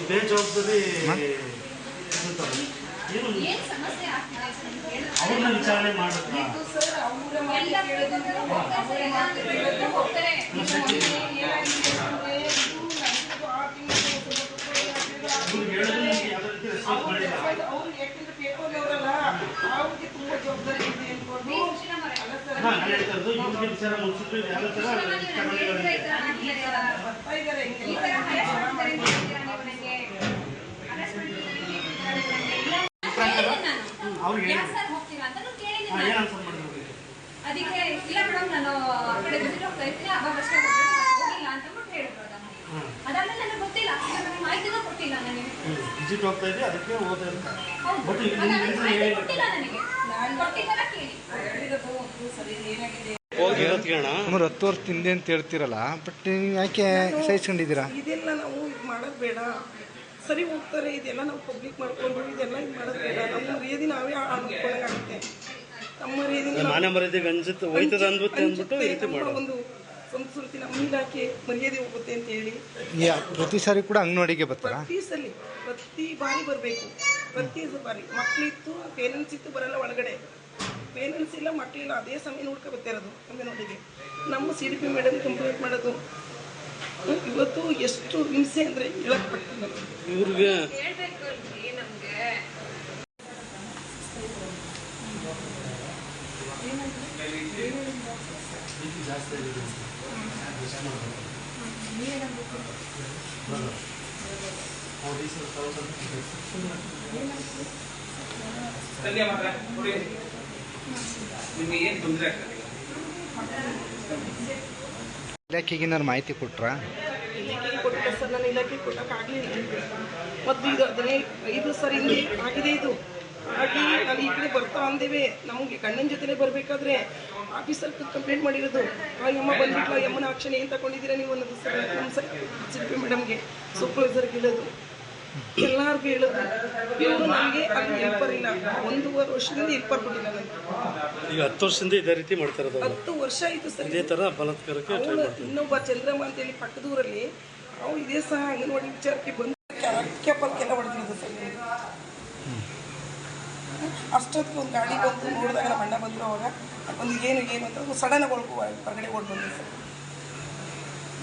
ಬೇಜವಾಬ್ದಾರಿ ಅವ್ರನ್ನ ವಿಚಾರಣೆ ಮಾಡಿದ್ರೆ ಇವ್ರಿಗೆ ವಿಚಾರ ಮುಗಿಸಿಟ್ಟು ಯಾವ ಅವ್ರಿಗೆ ಅದಕ್ಕೆ ಇಲ್ಲ ಮೇಡಮ್ ನಾನು ಆ ಕಡೆ ವಿಸಿಟ್ ಹೋಗ್ತಾ ಇರ್ತೀನಿ ಅವಾಗ ಅಷ್ಟೇ ಹೋಗಿಲ್ಲ ಅಂತ ಹೇಳಿದ್ರು ಅದಾದ್ಮೇಲೆ ನನಗೆ ಗೊತ್ತಿಲ್ಲ ಮಾಹಿತಿನೂ ಕೊಟ್ಟಿಲ್ಲ ನನಗೆ ವಿಸಿಟ್ ಹೋಗ್ತಾ ಇದ್ದೆ ಅದಕ್ಕೆ ಓದ್ತಾ ಕೊಟ್ಟಿಲ್ಲ ನನಗೆ ಕೊಟ್ಟಿದ್ದಲ್ಲ ಕೇಳಿ ಸುಮಾರು 10 ವರ್ಷದ ಹಿಂದೆ ಅಂತ ಹೇಳ್ತಿರಲ್ಲ, ಬಟ್ ನೀವು ಯಾಕೆ ಸಹಿಸ್ಕೊಂಡಿದ್ದೀರಾ? ಇದೆಲ್ಲ ನಾವು ಇದು ಮಾಡೋದು ಬೇಡ, ಸರಿ ಹೋಗ್ತಾರೆ, ಇದೆಲ್ಲ ನಾವು ಪಬ್ಲಿಕ್ ಮಾಡ್ಕೊಂಡು ಇದೆಲ್ಲ ಇದು ಮಾಡೋದು ಬೇಡ. ನಮ್ಮ ಮರ್ಯಾದೆ ನಾವೇ ಹಾಳ್ಕೊಳಂಗಾಗುತ್ತೆ. ನಮ್ಮ ಒಂದು ಸಂಸ್ಕೃತಿ ನಮ್ಮ ಇಲಾಖೆ ಮರ್ಯಾದೆ ಹೋಗುತ್ತೆ ಅಂತ ಹೇಳಿ ಪ್ರತಿ ಸಾರಿ ಕೂಡ ಅಂಗನವಾಡಿಗೆ ಬರ್ತಾರಾ? ಪ್ರತಿ ಬಾರಿ ಬರಬೇಕು. ಪ್ರತಿ ಬಾರಿ ಮಕ್ಕಳಿತ್ತು, ಪೇರೆಂಟ್ಸ್ ಇತ್ತು, ಬರಲ್ಲ ಒಳಗಡೆ. ಪೇರೆಂಟ್ಸ್ ಇಲ್ಲ, ಮಕ್ಕಳಿಲ್ಲ, ಅದೇ ಸಮಯ ನೋಡ್ಕೊ ಬರ್ತಿರೋದು ಅಂಗನವಾಡಿಗೆ. ನಮ್ಮ CDP ಮೇಡಮ್ ಕಂಪ್ಲೇಂಟ್ ಮಾಡೋದು. ಇವತ್ತು ಎಷ್ಟು ಹಿಂಸೆ ಅಂದರೆ ಹೇಳಕ್ ಪಟ್ಟಿಲ್ಲ. ಇವ್ರಿಗೆ ಇಲಾಖೆಗೆ ಏನಾದ್ರು ಮಾಹಿತಿ ಕೊಟ್ರಾ? ಇಲಾಖೆಗೆ ಕೊಟ್ಟಿಲ್ಲ ಸರ್, ನಾನು ಇಲಾಖೆಗೆ ಕೊಟ್ಟಕ್ಕಾಗಲಿಲ್ಲ. ಮತ್ತು ಇದು 15 ಸರಿ ಹಿಂದೆ ಆಗಿದೆ. ಇದು ಹಾಗೆ ನಾನು ಈ ಕಡೆ ಬರ್ತಾ ಅಂದೇವೆ. ನಮಗೆ ಗಂಡನ ಜೊತೆಲೇ ಬರಬೇಕಾದ್ರೆ ಆಫೀಸರ್ ಕಂಪ್ಲೇಂಟ್ ಮಾಡಿರೋದು. ಆ ಅಮ್ಮ ಬಂದ್ಬಿಟ್ಲ, ಅಮ್ಮನ ಆಕ್ಷನ್ ಏನು ತಗೊಂಡಿದ್ದೀರಾ ನೀವು ಅನ್ನೋದು ಸರ್ ನಮ್ಮ CDP ಮೇಡಮ್ಗೆ, ಸೂಪರ್ವೈಸರ್ಗೆ ಹೇಳೋದು, ಎಲ್ಲರಿಗೂ ಹೇಳೋದು. ಇವರು ನನಗೆ ಅಲ್ಲಿ ಹೆಲ್ಪರ್ ಇಲ್ಲ. 1.5 ವರ್ಷದಿಂದ ಹೆಲ್ಪರ್ ಕೊಟ್ಟಿಲ್ಲ ನನಗೆ. ಈಗ 10 ವರ್ಷದಿಂದ ಇದೇ ರೀತಿ ಮಾಡ್ತಿರೋದು. 10 ವರ್ಷ ಆಯಿತು ಸರ್. ಇದೇ ಥರ ಬಲಾತ್ಕಾರಕ್ಕೆ ಇನ್ನೊಬ್ಬ ಚಂದ್ರಮ್ಮ ಅಂತೇಳಿ ಪಕ್ಕದೂರಲ್ಲಿ ಅವ್ರು ಇದೇ ಸಹ ಅಂಗನವಾಡಿ ವಿಚಾರಕ್ಕೆ ಬಂದು ಕ್ಯಾಪಲ್ಗೆಲ್ಲ ಹೊಡೆದಿರೋದು ಸರ್. ಅಷ್ಟೊತ್ತಿಗೆ ಒಂದು ಗಾಡಿ ಬಂದು ನೋಡಿದಾಗ ನಮ್ಮ ಅಣ್ಣ ಬಂದರು. ಅವಾಗ ಒಂದು ಏನು ಅಂತ ಸಡನ್ನಾಗಿ ಹೊರಗಡೆ ಓಡ್ ಬಂದಿದೆ ಸರ್.